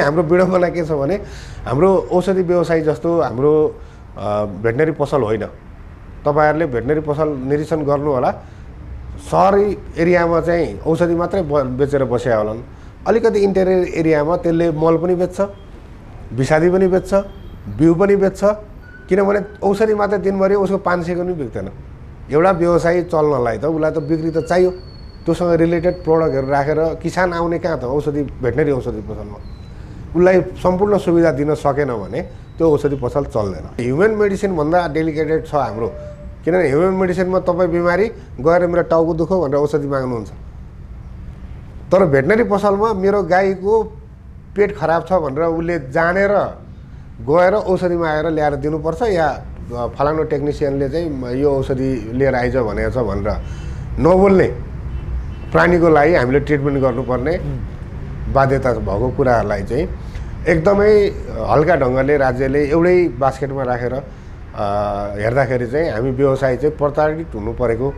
हाम्रो विडम्बना के छ भने हाम्रो औषधि व्यवसाय जस्तो हाम्रो भेटनरी पसल होइन। तपाईहरुले भेटनरी पसल निरीक्षण गर्नु होला, सहरी एरियामा चाहिँ औषधि मात्रै बेचेर बसेका होलान्। अलिकति इन्टेरियर एरियामा त्यसले मल पनि बेच्छ, विषादी पनि बेच्छ, बिउ पनि बेच्छ, किनभने औषधि मात्रै दिनभरि उसको 500 पनि बिक्दैन। एउटा व्यवसाय चल्नलाई त उलाई त बिक्री त चाहियो, त्योसँग रिलेटेड प्रोडक्टहरु राखेर किसान आउने कहाँ त औषधि भेटनरी औषधि पसलमा उलाई सम्पूर्ण सुविधा दिन सकेन भने त्यो औषधि पसल चल्दैन। ह्युमन मेडिसिन भन्दा डेलिकेटेड छ हाम्रो, किनभने ह्युमन मेडिसिनमा तपाई बिमारी गएर मेरो टाउको दुख्यो भनेर औषधि माग्नुहुन्छ, तर भेटनरी पसलमा मेरो गाईको पेट खराब छ भनेर उले जानेर गएर औषधि मागेर ल्याएर दिनुपर्छ या फलानो टेक्निशियनले चाहिँ यो औषधि लिएर आइज भनेको छ भनेर नबोल्ने प्राणीको लागि हामीले ट्रिटमेन्ट गर्नुपर्ने बाध्यता भएको कुराहरूलाई चाहिँ एकदमै हल्का ढङ्गले राज्यले एउटै बास्केटमा राखेर हेर्दाखेरि चाहिँ हामी व्यवसाय चाहिँ प्रताडित हुनु परेको